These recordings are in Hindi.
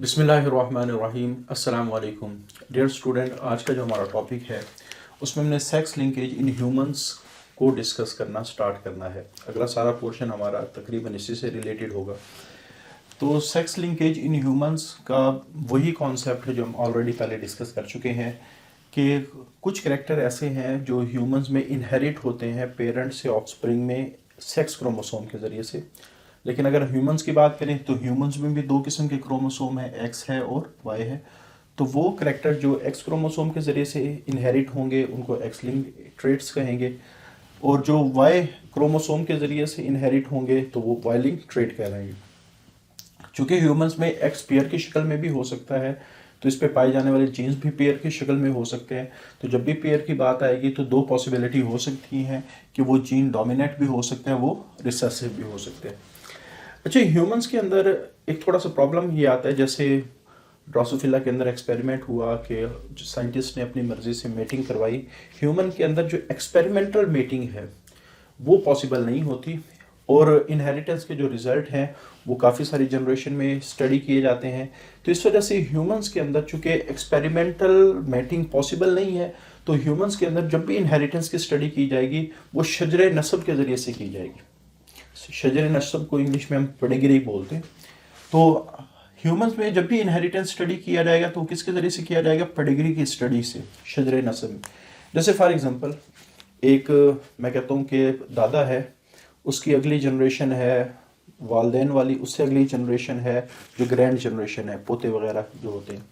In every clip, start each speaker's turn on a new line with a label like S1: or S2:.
S1: बिस्मिल्लाहिर्रहमानिर्रहीम। अस्सलाम वालेकुम डियर स्टूडेंट। आज का जो हमारा टॉपिक है उसमें हमने सेक्स लिंकेज इन ह्यूमंस को डिस्कस करना स्टार्ट करना है। अगला सारा पोर्शन हमारा तकरीबन इसी से रिलेटेड होगा। तो सेक्स लिंकेज इन ह्यूमंस का वही कॉन्सेप्ट है जो हम ऑलरेडी पहले डिस्कस कर चुके हैं कि कुछ करैक्टर ऐसे हैं जो ह्यूमंस में इनहेरिट होते हैं पेरेंट से ऑफस्प्रिंग में सेक्स क्रोमोसोम के ज़रिए से। लेकिन अगर ह्यूमंस की बात करें तो ह्यूमंस में भी दो किस्म के क्रोमोसोम है, एक्स है और वाई है। तो वो करैक्टर जो एक्स क्रोमोसोम के ज़रिए से इनहेरिट होंगे उनको एक्स लिंक ट्रेट्स कहेंगे, और जो वाई क्रोमोसोम के ज़रिए से इनहेरिट होंगे तो वो वाई लिंक ट्रेट कहलाएंगे। चूँकि ह्यूमंस में एक्स पेयर की शक्ल में भी हो सकता है तो इस पे पाए जाने वाले जीन्स भी पेयर की शक्ल में हो सकते हैं। तो जब भी पेयर की बात आएगी तो दो पॉसिबिलिटी हो सकती हैं कि वो जीन डोमिनेट भी हो सकते हैं, वो रिसेसिव भी हो सकते हैं। अच्छा, ह्यूमंस के अंदर एक थोड़ा सा प्रॉब्लम ये आता है, जैसे ड्रोसोफिला के अंदर एक्सपेरिमेंट हुआ कि जो साइंटिस्ट ने अपनी मर्जी से मेटिंग करवाई। ह्यूमन के अंदर जो एक्सपेरिमेंटल मेटिंग है वो पॉसिबल नहीं होती, और इनहेरिटेंस के जो रिजल्ट हैं वो काफ़ी सारी जनरेशन में स्टडी किए जाते हैं। तो इस वजह से ह्यूमंस के अंदर चूँकि एक्सपेरिमेंटल मेटिंग पॉसिबल नहीं है तो ह्यूमंस के अंदर जब भी इनहेरिटेंस की स्टडी की जाएगी वो शजरे नस्ब के ज़रिए से की जाएगी। शजर नस्ब को इंग्लिश में हम पेडिग्री बोलते हैं। तो ह्यूमंस में जब भी इनहेरिटेंस स्टडी किया जाएगा तो किसके ज़रिए से किया जाएगा? पेडिग्री की स्टडी से, शजर नस्ब में। जैसे फॉर एग्जांपल एक मैं कहता हूँ कि दादा है, उसकी अगली जनरेशन है वालदेन वाली, उससे अगली जनरेशन है जो ग्रैंड जनरेशन है, पोते वगैरह जो होते हैं।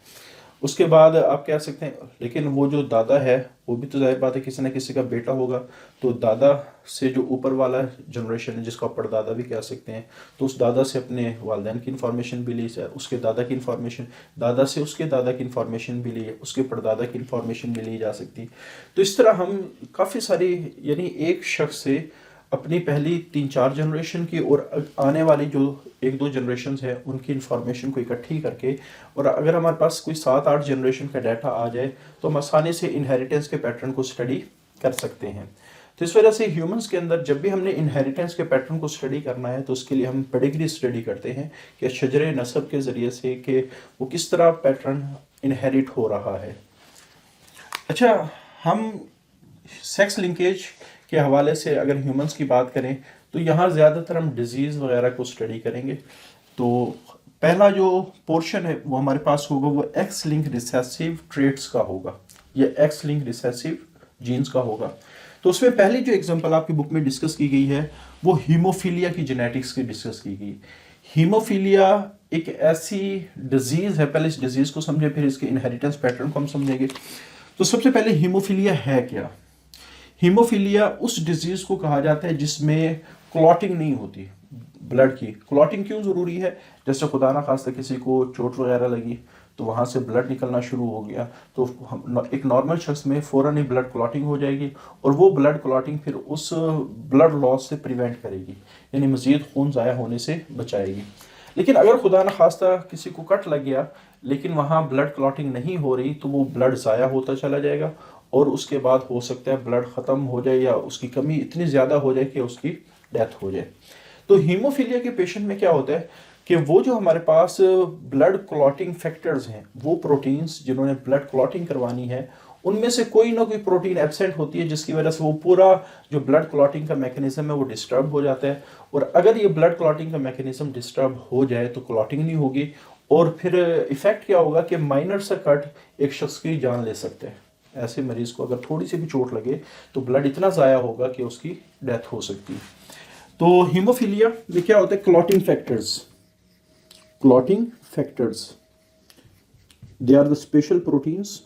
S1: उसके बाद आप कह सकते हैं लेकिन वो जो दादा है वो भी तो जाहिर बात है किसी न किसी का बेटा होगा। तो दादा से जो ऊपर वाला जनरेशन है जिसको आप परदादा भी कह सकते हैं, तो उस दादा से अपने वालदैन की इन्फॉर्मेशन भी ली, उसके दादा की इन्फॉर्मेशन, दादा से उसके दादा की इन्फॉर्मेशन भी ली, उसके परदादा की इन्फॉर्मेशन भी ली जा सकती। तो इस तरह हम काफ़ी सारी यानी एक शख्स से अपनी पहली 3-4 जनरेशन की और आने वाली जो 1-2 जनरेशन है उनकी इन्फॉर्मेशन को इकट्ठी करके, और अगर हमारे पास कोई 7-8 जनरेशन का डाटा आ जाए तो हम आसानी से इनहेरिटेंस के पैटर्न को स्टडी कर सकते हैं। तो इस वजह से ह्यूमंस के अंदर जब भी हमने इनहेरिटेंस के पैटर्न को स्टडी करना है तो उसके लिए हम पेडिग्री स्टडी करते हैं कि शजरे नस्ब के ज़रिए से कि वो किस तरह पैटर्न इनहेरिट हो रहा है। अच्छा, हम सेक्स लिंकेज के हवाले से अगर ह्यूमंस की बात करें तो यहाँ ज़्यादातर हम डिजीज़ वगैरह को स्टडी करेंगे। तो पहला जो पोर्शन है वो हमारे पास होगा वो एक्स लिंक रिसेसिव ट्रेट्स का होगा, या एक्स लिंक रिसेसिव जीन्स का होगा। तो उसमें पहली जो एग्जांपल आपकी बुक में डिस्कस की गई है वो हीमोफीलिया की जेनेटिक्स की डिस्कस की गई। हीमोफीलिया एक ऐसी डिजीज़ है, पहले इस डिजीज़ को समझे फिर इसके इनहेरिटेंस पैटर्न को हम समझेंगे। तो सबसे पहले हीमोफीलिया है क्या? हीमोफीलिया उस डिजीज़ को कहा जाता है जिसमें क्लॉटिंग नहीं होती ब्लड की। क्लॉटिंग क्यों ज़रूरी है? जैसे खुदा ना खास्ता किसी को चोट वगैरह लगी तो वहाँ से ब्लड निकलना शुरू हो गया तो एक नॉर्मल शख्स में फ़ौरन ही ब्लड क्लॉटिंग हो जाएगी, और वो ब्लड क्लॉटिंग फिर उस ब्लड लॉस से प्रिवेंट करेगी, यानी मज़ीद खून ज़ाया होने से बचाएगी। लेकिन अगर खुदा न खास्ता किसी को कट लग गया लेकिन वहाँ ब्लड क्लॉटिंग नहीं हो रही तो वो ब्लड ज़ाया होता चला जाएगा, और उसके बाद हो सकता है ब्लड ख़त्म हो जाए या उसकी कमी इतनी ज़्यादा हो जाए कि उसकी डेथ हो जाए। तो हीमोफीलिया के पेशेंट में क्या होता है कि वो जो हमारे पास ब्लड क्लॉटिंग फैक्टर्स हैं, वो प्रोटीन्स जिन्होंने ब्लड क्लॉटिंग करवानी है उनमें से कोई ना कोई प्रोटीन एब्सेंट होती है जिसकी वजह से वो पूरा जो ब्लड क्लॉटिंग का मैकेनिज्म है वो डिस्टर्ब हो जाता है। और अगर ये ब्लड क्लॉटिंग का मैकेनिज्म डिस्टर्ब हो जाए तो क्लॉटिंग नहीं होगी, और फिर इफेक्ट क्या होगा कि माइनर सा कट एक शख्स की जान ले सकते हैं। ऐसे मरीज को अगर थोड़ी सी भी चोट लगे तो ब्लड इतना ज़ाया होगा कि उसकी डेथ हो सकती है। तो हीमोफीलिया में क्या होता है? Clotting factors they are the special proteins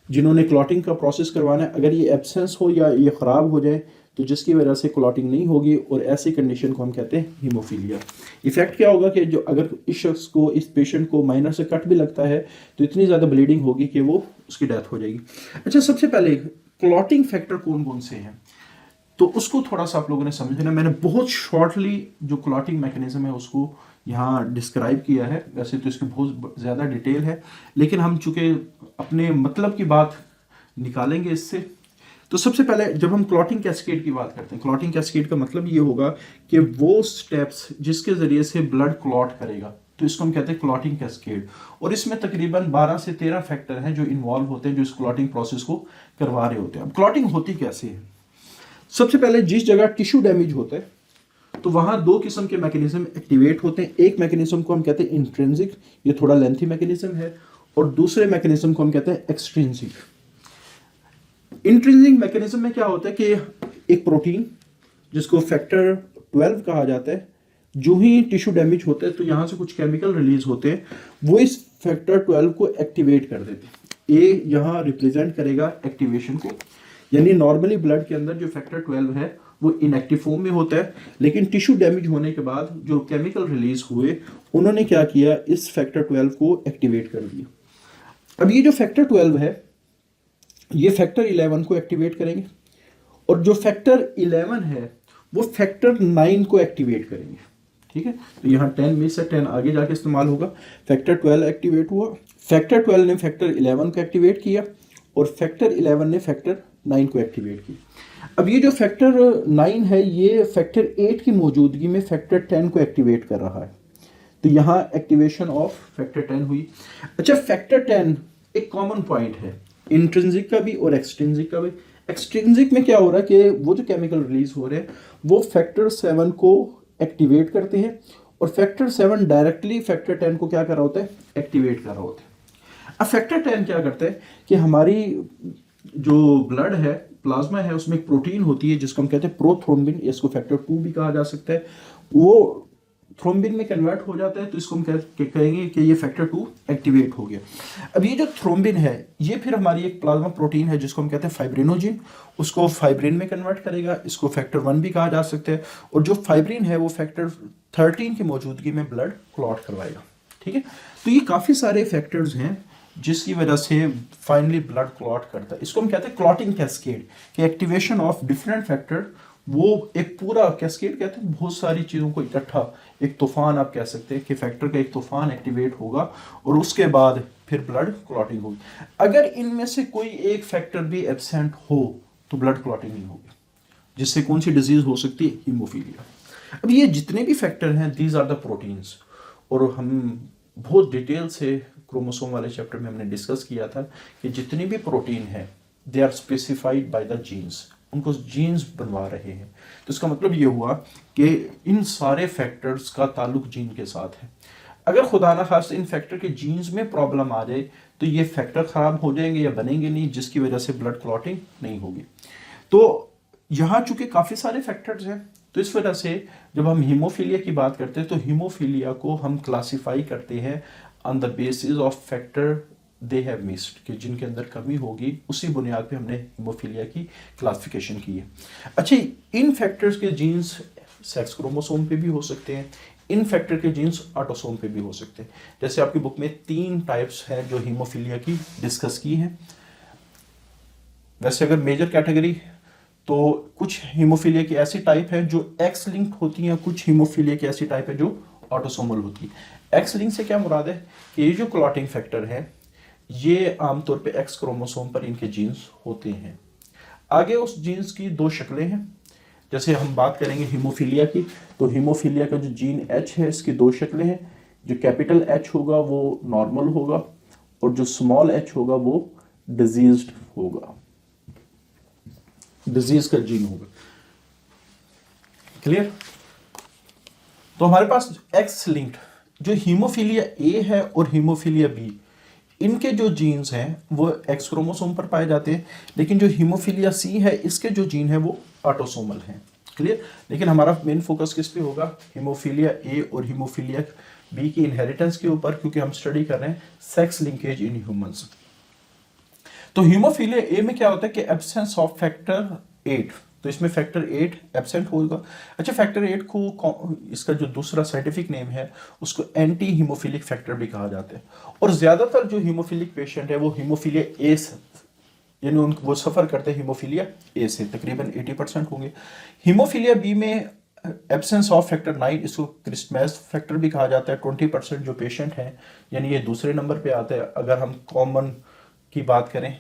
S1: जिन्होंने क्लॉटिंग का प्रोसेस करवाना है। अगर ये एब्सेंस हो या ये ख़राब हो जाए तो जिसकी वजह से क्लॉटिंग नहीं होगी, और ऐसी कंडीशन को हम कहते हैं हीमोफीलिया। इफेक्ट क्या होगा कि जो अगर इस शख्स को, इस पेशेंट को माइनर से कट भी लगता है तो इतनी ज़्यादा ब्लीडिंग होगी कि वो उसकी डेथ हो जाएगी। अच्छा, सबसे पहले क्लॉटिंग फैक्टर कौन कौन से हैं तो उसको थोड़ा सा आप लोगों ने समझना। मैंने बहुत शॉर्टली जो क्लॉटिंग मैकेनिज्म है उसको यहाँ डिस्क्राइब किया है, वैसे तो इसकी बहुत ज़्यादा डिटेल है लेकिन हम चूँकि अपने मतलब की बात निकालेंगे इससे। तो सबसे पहले जब हम क्लॉटिंग कैस्केड की बात करते हैं, क्लॉटिंग कैस्केड का मतलब ये होगा कि वो स्टेप्स जिसके ज़रिए से ब्लड क्लॉट करेगा, तो इसको हम कहते हैं क्लॉटिंग कैस्केड। और इसमें तकरीबन 12 से 13 फैक्टर हैं जो इन्वॉल्व होते हैं, जो इस क्लॉटिंग प्रोसेस को करवा रहे होते हैं। अब क्लॉटिंग होती कैसे है? सबसे पहले जिस जगह टिश्यू डैमेज होता है तो वहां दो किस्म के मैकेनिज्म एक्टिवेट होते हैं। एक मैकेनिज्म को हम कहते हैं इंट्रिंसिक, ये थोड़ा लेंथी मैकेनिज्म है, और दूसरे मैकेनिज्म को हम कहते हैं एक्सट्रिंसिक। इंट्रिंसिक मैकेनिज्म में क्या होता है कि एक प्रोटीन जिसको फैक्टर 12 कहा जाता है, जो ही टिश्यू डैमेज होता है तो यहाँ से कुछ केमिकल रिलीज होते हैं, वो इस फैक्टर 12 को एक्टिवेट कर देते हैं। ए यहाँ रिप्रेजेंट करेगा एक्टिवेशन को, यानी नॉर्मली ब्लड के अंदर जो फैक्टर 12 है वो इनएक्टिव फॉर्म में होता है, लेकिन टिश्यू डैमेज होने के बाद जो केमिकल रिलीज हुए उन्होंने क्या किया, इस फैक्टर 12 को एक्टिवेट कर दिया। अब ये जो फैक्टर 12 है ये फैक्टर 11 को एक्टिवेट करेंगे, और जो फैक्टर 11 है वो फैक्टर 9 को एक्टिवेट करेंगे। ठीक है, तो यहाँ 10 में से 10 आगे जाके इस्तेमाल होगा। फैक्टर 12 एक्टिवेट हुआ, फैक्टर 12 ने फैक्टर 11 को एक्टिवेट किया, और फैक्टर 11 ने फैक्टर 9 को एक्टिवेट किया। अब ये जो फैक्टर 9 है ये फैक्टर 8 की मौजूदगी में फैक्टर 10 को एक्टिवेट कर रहा है, तो यहाँ एक्टिवेशन ऑफ फैक्टर 10 हुई। अच्छा, फैक्टर 10 एक कॉमन पॉइंट है इंट्रिंसिक का भी और एक्सट्रिंसिक का भी। एक्सट्रिंसिक में क्या हो रहा है कि वो जो केमिकल रिलीज हो रहे हैं वो फैक्टर 7 को एक्टिवेट करते हैं, और फैक्टर 7 डायरेक्टली फैक्टर 10 को क्या कर रहा होता है, एक्टिवेट कर रहा होता है। अब फैक्टर 10 क्या करता है कि हमारी जो ब्लड है, प्लाज्मा है, उसमें एक प्रोटीन होती है जिसको हम कहते हैं प्रोथ्रोम्बिन, इसको फैक्टर 2 भी कहा जा सकता है। वो थ्रोम्बिन में कन्वर्ट हो जाता है, तो इसको हम कहेंगे कि ये फैक्टर 2 एक्टिवेट हो गया। अब ये जो थ्रोम्बिन है ये फिर हमारी एक प्लाज्मा प्रोटीन है जिसको हम कहते हैं फाइब्रिनोजिन, उसको फाइब्रिन में कन्वर्ट करेगा, इसको फैक्टर 1 भी कहा जा सकता है। और जो फाइब्रिन है वो फैक्टर 13 की मौजूदगी में ब्लड क्लॉट करवाएगा। ठीक है, तो ये काफ़ी सारे फैक्टर्स हैं जिसकी वजह से फाइनली ब्लड क्लॉट करता है। इसको हम कहते हैं क्लॉटिंग कैस्केड, कि एक्टिवेशन ऑफ डिफरेंट फैक्टर, वो एक पूरा कैस्केड कहते हैं बहुत सारी चीज़ों को इकट्ठा, एक तूफान आप कह सकते हैं कि फैक्टर का एक तूफान एक्टिवेट होगा और उसके बाद फिर ब्लड क्लॉटिंग होगी। अगर इनमें से कोई एक फैक्टर भी एब्सेंट हो तो ब्लड क्लॉटिंग नहीं होगी, जिससे कौन सी डिजीज हो सकती है, हीमोफीलिया। अब ये जितने भी फैक्टर हैं दीज आर द प्रोटीन्स, और हम बहुत डिटेल से क्रोमोसोम वाले चैप्टर में हमने डिस्कस किया था कि जितनी भी प्रोटीन है they are specified by the genes, उनको जीन्स बनवा रहे हैं। तो इसका मतलब ये हुआ कि इन सारे फैक्टर्स का ताल्लुक जीन के साथ है। अगर खुदा ना खास इन फैक्टर के जीन्स में प्रॉब्लम आ जाए तो ये फैक्टर खराब हो जाएंगे या बनेंगे नहीं, जिसकी वजह से ब्लड क्लॉटिंग नहीं होगी। तो यहाँ चूंकि काफ़ी सारे फैक्टर्स हैं तो इस वजह से जब हम हीमोफीलिया की बात करते हैं तो हीमोफीलिया को हम क्लासीफाई करते हैं on the basis of factor they have missed, कि जिनके अंदर कमी होगी उसी बुनियाद पे हमने हीमोफीलिया की क्लासिफिकेशन की है। अच्छा, इन फैक्टर्स के जीन्स सेक्स क्रोमोसोम पे भी हो सकते हैं, इन फैक्टर के जीन्स ऑटोसोम पे भी हो सकते हैं। जैसे आपकी बुक में 3 टाइप्स हैं जो हीमोफीलिया की डिस्कस की हैं। वैसे अगर मेजर कैटेगरी तो कुछ हीमोफीलिया की ऐसी टाइप है जो एक्स लिंक्ड होती हैं, कुछ हीमोफीलिया की ऐसी टाइप है जो ऑटोसोमल होती है। एक्स लिंक से क्या मुराद है कि ये जो क्लॉटिंग फैक्टर है ये आमतौर पे एक्स क्रोमोसोम पर इनके जीन्स होते हैं। आगे उस जीन्स की 2 शक्लें हैं। जैसे हम बात करेंगे हीमोफीलिया की, तो हीमोफीलिया का जो जीन एच है इसकी 2 शक्लें हैं। जो कैपिटल एच होगा वो नॉर्मल होगा, और जो स्मॉल एच होगा वो डिजीज्ड होगा, डिजीज का जीन होगा। क्लियर? तो हमारे पास एक्स लिंक्ड जो हीमोफीलिया ए है और हीमोफीलिया बी, इनके जो जीन्स हैं वो एक्स क्रोमोसोम पर पाए जाते हैं, लेकिन जो हीमोफीलिया सी है इसके जो जीन है वो ऑटोसोमल हैं। क्लियर? लेकिन हमारा मेन फोकस किस पे होगा, हीमोफीलिया ए और हीमोफीलिया बी की इनहेरिटेंस के ऊपर, क्योंकि हम स्टडी कर रहे हैं सेक्स लिंकेज इन ह्यूमंस। तो हीमोफीलिया ए में क्या होता है कि एब्सेंस ऑफ फैक्टर 8, तो इसमें फैक्टर 8 एब्सेंट होगा। अच्छा, फैक्टर 8 को इसका जो दूसरा साइंटिफिक नेम है उसको एंटी हीमोफिलिक फैक्टर भी कहा जाता है। और ज़्यादातर जो हीमोफिलिक पेशेंट है वो हीमोफीलिया ए से, यानी उनको वो सफ़र करते हैं हीमोफीलिया ए से, तकरीबन 80% होंगे। हीमोफीलिया बी में एब्सेंस ऑफ फैक्टर 9, इसको क्रिस्टमैस फैक्टर भी कहा जाता है। 20% जो पेशेंट हैं, यानी ये दूसरे नंबर पे आता है। अगर हम कॉमन की बात करें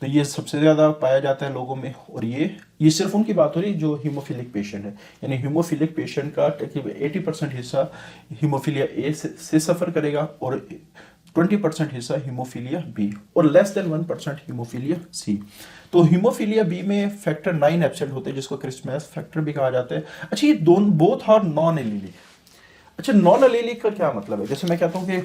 S1: तो ये सबसे ज़्यादा पाया जाता है लोगों में। और ये सिर्फ उनकी बात हो रही है जो हीमोफिलिक पेशेंट है, यानी हीमोफिलिक पेशेंट का तकरीबन 80% हिस्सा हीमोफिलिया ए से सफ़र करेगा और 20% हिस्सा हीमोफिलिया बी और लेस देन 1% हीमोफिलिया सी। तो हीमोफिलिया बी में फैक्टर 9 एब्सेंट होते हैं जिसको क्रिस्मस फैक्टर भी कहा जाता है। अच्छा, ये दोनों बोथ आर नॉन एलीलिक। अच्छा, नॉन एलीलिक का क्या मतलब है? जैसे मैं कहता हूँ कि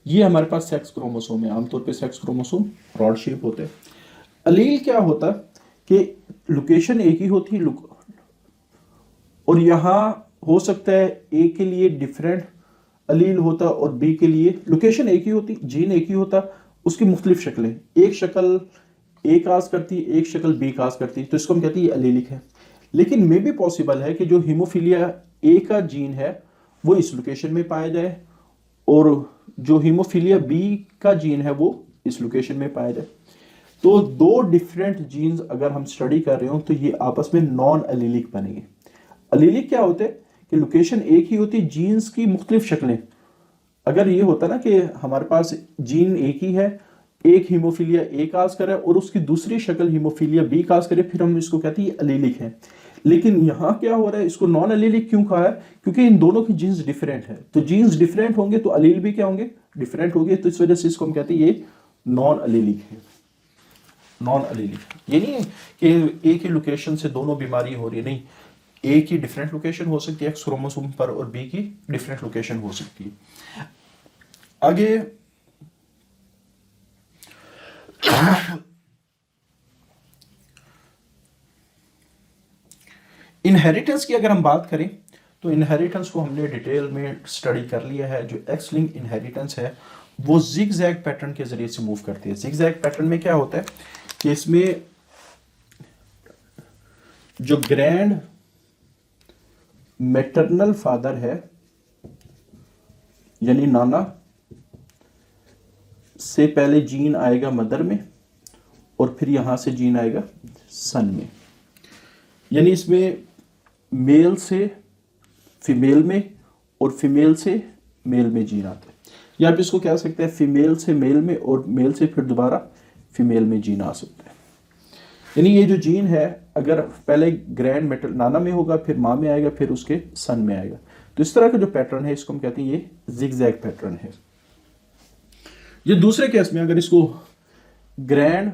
S1: ये हमारे पास सेक्स क्रोमोसोम है, आमतौर पे सेक्स क्रोमोसोम रॉड शेप होते हैं। अलील क्या होता है कि लोकेशन एक ही होती है और यहाँ हो सकता है ए के लिए डिफरेंट अलील होता और बी के लिए लोकेशन एक ही होती, जीन एक ही होता, उसकी मुख्तलिफ शक्लें, एक शक्ल ए काज करती, एक शक्ल बी काज करती, तो इसको हम कहते हैं ये अलीलिक है। लेकिन मे भी पॉसिबल है कि जो हीमोफीलिया ए का जीन है वो इस लोकेशन में पाया जाए और जो हीमोफीलिया बी का जीन है वो इस लोकेशन में पाया जाए। तो दो डिफरेंट जीन्स अगर हम स्टडी कर रहे हो तो ये आपस में नॉन अलीलिक बनेंगे। अलीलिक क्या होते हैं कि लोकेशन एक ही होती, जीन्स की मुख्तलिफ शक्लें। अगर ये होता ना कि हमारे पास जीन एक ही है, एक हीमोफीलिया ए काज करे और उसकी दूसरी शक्ल हीमोफीलिया बी काज करे, फिर हम इसको कहते हैं अलीलिक है। लेकिन यहाँ क्या हो रहा है, इसको नॉन अलीलिक क्यों कहा है? क्योंकि इन दोनों की जीन्स डिफरेंट है। तो जीन्स डिफरेंट होंगे तो अलील भी क्या होंगे? डिफरेंट होंगे। तो इस वजह से इसको हम कहते हैं ये नॉन अलीलिक है। नॉन अलीलिक ये नहीं है कि एक ही लोकेशन से दोनों बीमारी हो रही है, नहीं, ए की डिफरेंट लोकेशन हो सकती है एक्स क्रोमोसोम पर और बी की डिफरेंट लोकेशन हो सकती है। आगे इनहेरिटेंस की अगर हम बात करें तो इनहेरिटेंस को हमने डिटेल में स्टडी कर लिया है। जो एक्स लिंक इनहेरिटेंस है वो जिगजैग पैटर्न के जरिए से मूव करती है। जिगजैग पैटर्न में क्या होता है कि इसमें जो ग्रैंड मैटरनल फादर है यानी नाना से पहले जीन आएगा मदर में और फिर यहां से जीन आएगा सन में, यानी इसमें मेल से फीमेल में और फीमेल से मेल में जीन आता है। या आप इसको कह सकते हैं फीमेल से मेल में और मेल से फिर दोबारा फीमेल में जीन आ सकता है। यानी ये जो जीन है अगर पहले ग्रैंड मेटल नाना में होगा, फिर माँ में आएगा, फिर उसके सन में आएगा। तो इस तरह का जो पैटर्न है इसको हम कहते हैं ये जिगजैग पैटर्न है। ये दूसरे केस में अगर इसको ग्रैंड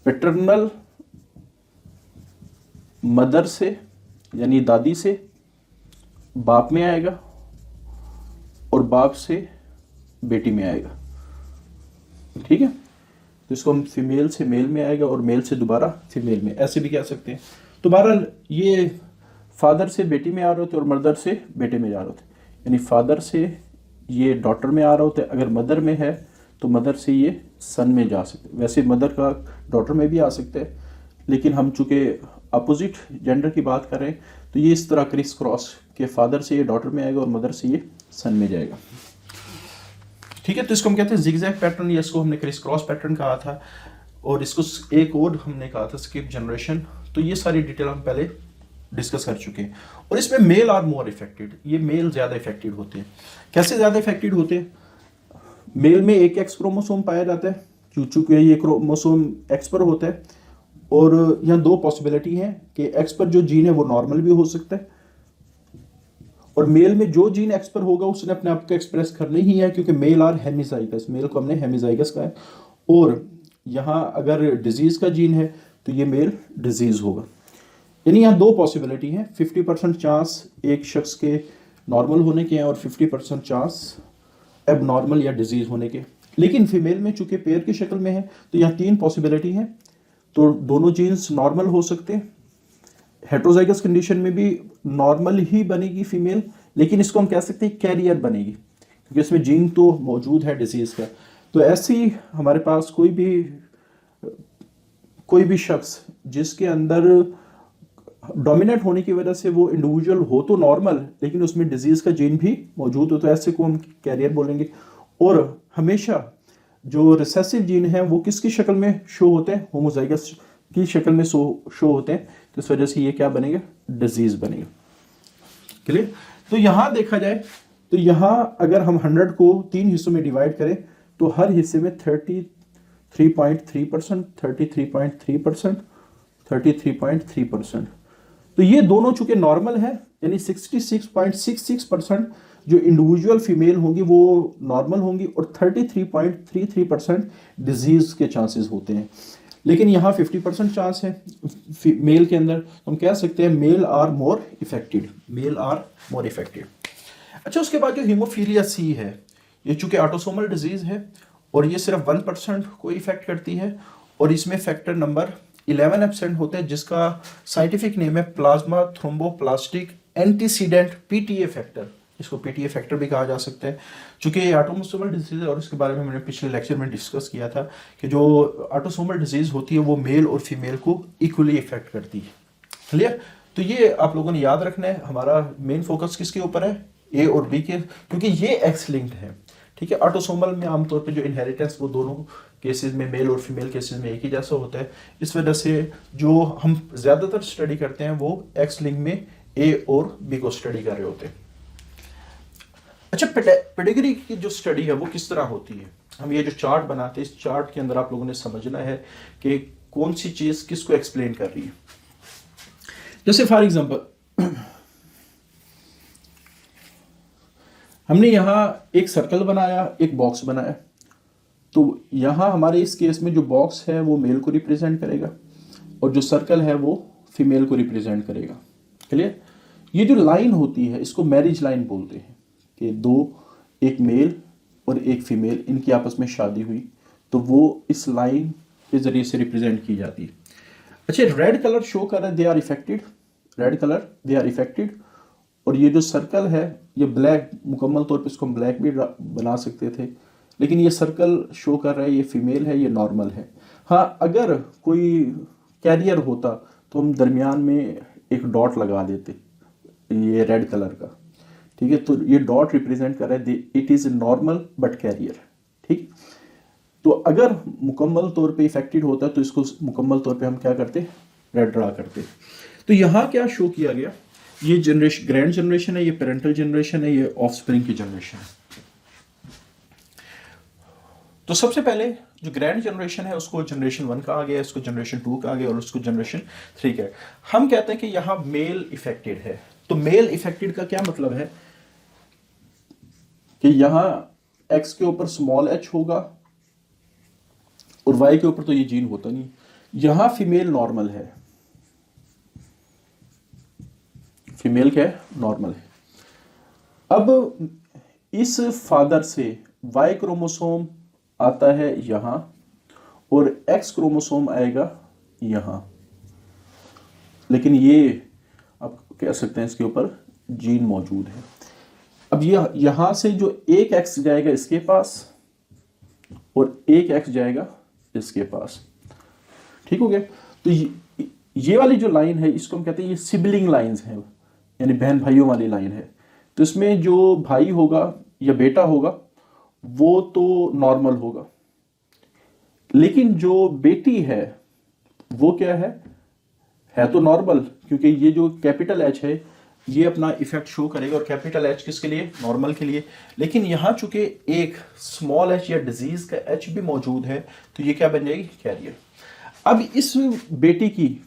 S1: पैटर्नल मदर से यानी दादी से बाप में आएगा और बाप से बेटी में आएगा, ठीक है। तो इसको हम फीमेल से मेल में आएगा और मेल से दोबारा फीमेल में, ऐसे भी कह सकते हैं। तो बहरहाल ये फादर से बेटी में आ रहे होते और मदर से बेटे में जा रहे होते, यानी फादर से ये डॉटर में आ रहा होता है, अगर मदर में है तो मदर से ये सन में जा सकते। वैसे मदर का डॉटर में भी आ सकता है, लेकिन हम चूंकि अपोजिट जेंडर की बात कर रहे हैं तो ये इस तरह क्रिस क्रॉस के फादर से ये डॉटर में आएगा और मदर से ये सन में जाएगा, ठीक है। तो इसको हम कहते हैं जिगजैग पैटर्न, या इसको हमने क्रिस क्रॉस पैटर्न कहा था और इसको एक और हमने कहा था स्किप जनरेशन। तो ये सारी डिटेल हम पहले डिस्कस कर चुके हैं। और इसमें मेल आर मोर इफेक्टेड, ये मेल ज़्यादा इफेक्टेड होते हैं। कैसे ज़्यादा इफेक्टेड होते हैं? मेल में एक एक्स क्रोमोसोम पाया जाता है, चूंकि ये क्रोमोसोम एक्स पर होता है, और यहाँ दो पॉसिबिलिटी है कि एक्स पर जो जीन है वो नॉर्मल भी हो सकता है, और मेल में जो जीन एक्स पर होगा उसने अपने आप को एक्सप्रेस करना ही है, क्योंकि मेल आर हेमिजाइगस, मेल को हमने हेमिजाइगस कहा है। और यहाँ अगर डिजीज़ का जीन है तो ये मेल डिजीज़ होगा। यानी यहाँ दो पॉसिबिलिटी हैं, 50% चांस एक शख्स के नॉर्मल होने के हैं और 50% चांस एब नॉर्मल या डिजीज़ होने के। लेकिन फीमेल में चूंकि पेयर की शक्ल में है तो यहाँ तीन पॉसिबिलिटी हैं, तो दोनों जीन्स नॉर्मल हो सकते हैं। हेट्रोजाइगस कंडीशन में भी नॉर्मल ही बनेगी फीमेल, लेकिन इसको हम कह सकते हैं कैरियर बनेगी, क्योंकि इसमें जीन तो मौजूद है डिजीज़ का। तो ऐसे ही हमारे पास कोई भी शख्स जिसके अंदर डोमिनेट होने की वजह से वो इंडिविजुअल हो तो नॉर्मल, लेकिन उसमें डिजीज़ का जीन भी मौजूद हो, तो ऐसे को हम कैरियर बोलेंगे। और हमेशा जो रिसेसिव जीन है वो किसकी शक्ल में शो होते हैं? होमोजाइगस की शक्ल में शो होते हैं। तो इस वजह से ये क्या बनेगा? डिजीज़ बनेगा। क्लियर? तो यहाँ देखा जाए तो यहाँ अगर हम 100 को 3 हिस्सों में डिवाइड करें तो हर हिस्से में 33.3%, 33.3%, 33.3%। तो ये दोनों चूंकि नॉर्मल है, यानी 66.66% जो इंडिविजुअल फीमेल होंगी वो नॉर्मल होंगी और 33.33% डिजीज के चांसेस होते हैं। लेकिन यहाँ 50% चांस है मेल के अंदर, तो हम कह सकते हैं male are more affected, male are more affected. अच्छा, उसके बाद जो हीमोफीलिया सी है, ये चूंकि ऑटोसोमल डिजीज है और ये सिर्फ 1% को इफेक्ट करती है और इसमें फैक्टर नंबर 11 एब्सेंट होते हैं, जिसका साइंटिफिक नेम है plasma thromboplastic antecedent PTA factor. इसको पीटीए फैक्टर भी कहा जा सकता है। चूंकि ये ऑटोसोमल डिजीज है और इसके बारे में मैंने पिछले लेक्चर में डिस्कस किया था कि जो ऑटोसोमल डिजीज होती है वो मेल और फीमेल को इक्वली इफेक्ट करती है। क्लियर? तो ये आप लोगों ने याद रखना है। हमारा मेन फोकस किसके ऊपर है? ए और बी के, क्योंकि ये एक्स लिंक्ड है। ठीक है, ऑटोसोमल में आमतौर पे जो इनहेरिटेंस वो दोनों केसेस में, मेल और फीमेल केसेस में एक ही जैसा होता है। इस वजह से जो हम ज्यादातर स्टडी करते हैं वो एक्स लिंक में ए और बी को स्टडी कर रहे होते हैं। अच्छा, पेडिग्री की जो स्टडी है वो किस तरह होती है? हम ये जो चार्ट बनाते हैं, इस चार्ट के अंदर आप लोगों ने समझना है कि कौन सी चीज किसको एक्सप्लेन कर रही है। जैसे फॉर एग्जांपल हमने यहाँ एक सर्कल बनाया, एक बॉक्स बनाया, तो यहाँ हमारे इस केस में जो बॉक्स है वो मेल को रिप्रेजेंट करेगा और जो सर्कल है वो फीमेल को रिप्रेजेंट करेगा। क्लियर? ये जो लाइन होती है इसको मैरिज लाइन बोलते हैं कि एक मेल और एक फीमेल, इनकी आपस में शादी हुई तो वो इस लाइन के जरिए से रिप्रेजेंट की जाती है। अच्छा, रेड कलर शो कर रहा है they are affected, red colour they are affected, और ये जो सर्कल है ये ब्लैक, मुकम्मल तौर पे इसको हम ब्लैक भी बना सकते थे, लेकिन ये सर्कल शो कर रहा है ये फीमेल है, ये नॉर्मल है। हाँ, अगर कोई कैरियर होता तो हम दरमियान में एक डॉट लगा देते ये रेड कलर का। ठीक है, तो ये डॉट रिप्रेजेंट कर रहा है it is normal but carrier. ठीक, तो अगर मुकम्मल तौर पे इफेक्टेड होता तो इसको मुकम्मल तौर पे हम क्या करते? रेड ड्रा करते। तो यहाँ क्या शो किया गया? ये जनरेशन, ग्रैंड जनरेशन है, ये पेरेंटल जनरेशन है, ये ऑफस्प्रिंग की जनरेशन है। तो सबसे पहले जो ग्रैंड जनरेशन है उसको जनरेशन 1 कहा गया, इसको जनरेशन 2 कहा गया और उसको जनरेशन 3 कहा। हम कहते हैं कि यहाँ मेल इफेक्टेड है। तो मेल इफेक्टेड का क्या मतलब है कि यहाँ एक्स के ऊपर स्मॉल एच होगा और वाई के ऊपर तो ये जीन होता नहीं। यहाँ फीमेल नॉर्मल है, फीमेल क्या है? नॉर्मल है। अब इस फादर से वाई क्रोमोसोम आता है यहां और एक्स क्रोमोसोम आएगा यहां, लेकिन ये आप कह सकते हैं इसके ऊपर जीन मौजूद है। अब ये यहां से जो एक एक्स जाएगा इसके पास और एक एक्स जाएगा इसके पास। ठीक हो गया? तो ये वाली जो लाइन है इसको हम कहते हैं ये सिबलिंग लाइंस हैं, यानी बहन भाइयों वाली लाइन है। तो इसमें जो भाई होगा या बेटा होगा वो तो नॉर्मल होगा, लेकिन जो बेटी है वो क्या है तो नॉर्मल, क्योंकि ये जो कैपिटल एच है ये अपना इफेक्ट शो करेगा, और कैपिटल एच किसके लिए? नॉर्मल के लिए। लेकिन यहाँ चूंकि एक स्मॉल एच या डिजीज का एच भी मौजूद है तो ये क्या बन जाएगी? कैरियर। अब इस बेटी की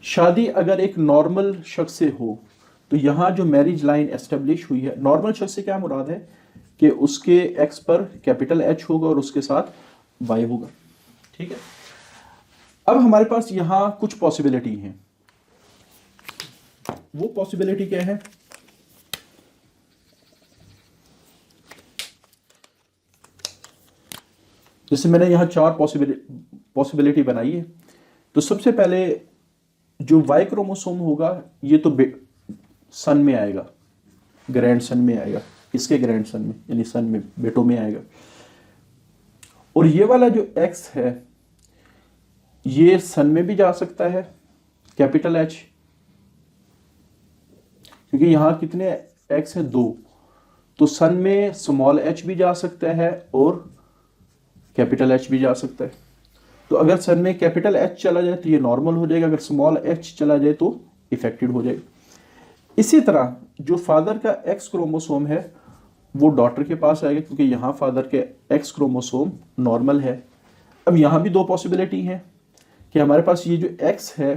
S1: शादी अगर एक नॉर्मल शख्स से हो तो यहाँ जो मैरिज लाइन एस्टेब्लिश हुई है, नॉर्मल शख्स से क्या मुराद है कि उसके एक्स पर कैपिटल एच होगा और उसके साथ वाई होगा। ठीक है, अब हमारे पास यहां कुछ पॉसिबिलिटी हैं। वो पॉसिबिलिटी क्या है? जैसे मैंने यहां 4 पॉसिबिलिटी बनाई है। तो सबसे पहले जो वाई क्रोमोसोम होगा ये तो सन में आएगा, ग्रैंड सन में आएगा, इसके ग्रैंड सन में यानी सन में, बेटों में आएगा। और ये वाला जो एक्स है ये सन में भी जा सकता है, कैपिटल एच, क्योंकि यहां कितने एक्स है? 2। तो सन में स्मॉल एच भी जा सकता है और कैपिटल एच भी जा सकता है। तो अगर सन में कैपिटल एच चला जाए तो ये नॉर्मल हो जाएगा, अगर स्मॉल एच चला जाए तो इफेक्टेड हो जाएगा। इसी तरह जो फादर का एक्स क्रोमोसोम है वो डॉटर के पास आएगा, क्योंकि यहाँ फादर के एक्स क्रोमोसोम नॉर्मल है। अब यहाँ भी दो पॉसिबिलिटी हैं कि हमारे पास ये जो एक्स है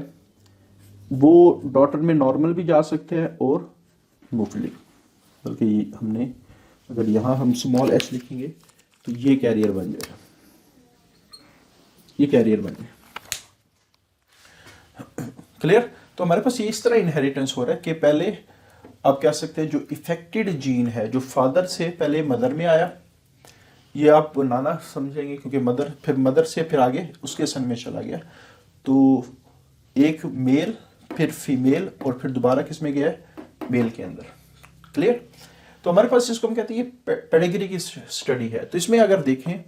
S1: वो डॉटर में नॉर्मल भी जा सकते हैं और मुफली, बल्कि हमने अगर यहाँ हम स्मॉल एच लिखेंगे तो ये कैरियर बन जाएगा, ये कैरियर बन जाएगा। क्लियर? तो हमारे पास ये इस तरह इनहेरिटेंस हो रहा है कि पहले आप कह सकते हैं जो इफेक्टेड जीन है जो फादर से पहले मदर में आया, ये आप नाना समझेंगे क्योंकि मदर, फिर मदर से फिर आगे उसके सन में चला गया, तो एक मेल फिर फीमेल और फिर दोबारा किस में गया है, मेल के अंदर। क्लियर? तो हमारे पास इसको हम कहते हैं ये पेडिग्री की स्टडी है। तो इसमें अगर देखें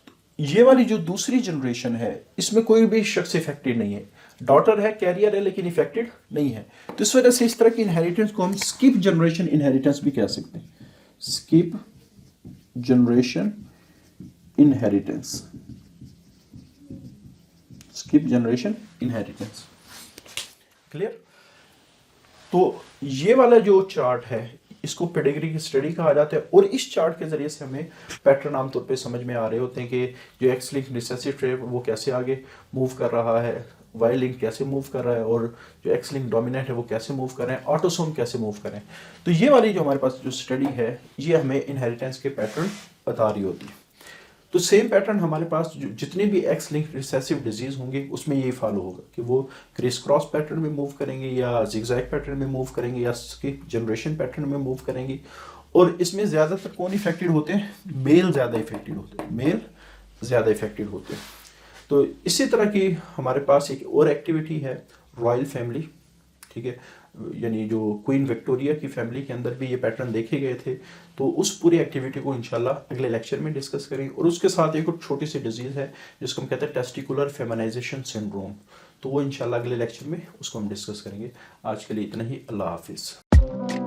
S1: तो ये वाली जो दूसरी जनरेशन है इसमें कोई भी शख्स इफेक्टेड नहीं है, डॉटर है, कैरियर है, लेकिन इफेक्टेड नहीं है। तो इस वजह से इस तरह की इनहेरिटेंस को हम स्किप जनरेशन इनहेरिटेंस भी कह सकते हैं, skip generation inheritance, skip generation inheritance. Clear? तो ये वाला जो चार्ट है इसको पेडिग्री की स्टडी कहा जाता है, और इस चार्ट के जरिए से हमें पैटर्न आमतौर पे समझ में आ रहे होते हैं कि जो एक्स लिंक रिसेसिव ट्रेट वो कैसे आगे मूव कर रहा है, वाई लिंक कैसे मूव कर रहा है, और जो एक्स लिंक डोमिनेंट है वो कैसे मूव कर रहे हैं, ऑटोसोम कैसे मूव कर रहे हैं। तो ये वाली जो हमारे पास जो स्टडी है ये हमें इनहेरिटेंस के पैटर्न बता रही होती है। तो सेम पैटर्न हमारे पास जितने भी एक्स लिंक रिसेसिव डिजीज होंगे उसमें यही फॉलो होगा कि वो क्रिस क्रॉस पैटर्न में मूव करेंगे या जिगजैग पैटर्न में मूव करेंगे या स्किप जनरेशन पैटर्न में मूव करेंगे। और इसमें ज़्यादातर कौन इफेक्टेड होते हैं, मेल ज़्यादा इफेक्टेड होते हैं, मेल ज़्यादा इफेक्टेड होते हैं। तो इसी तरह की हमारे पास एक और एक्टिविटी है रॉयल फैमिली, ठीक है, यानी जो क्वीन विक्टोरिया की फैमिली के अंदर भी ये पैटर्न देखे गए थे। तो उस पूरी एक्टिविटी को इंशाल्लाह अगले लेक्चर में डिस्कस करेंगे। और उसके साथ एक और छोटी सी डिजीज़ है जिसको हम कहते हैं टेस्टिकुलर फेमिनाइजेशन सिंड्रोम, तो वो इंशाल्लाह अगले लेक्चर में उसको हम डिस्कस करेंगे। आज के लिए इतना ही, अल्लाह हाफिज़।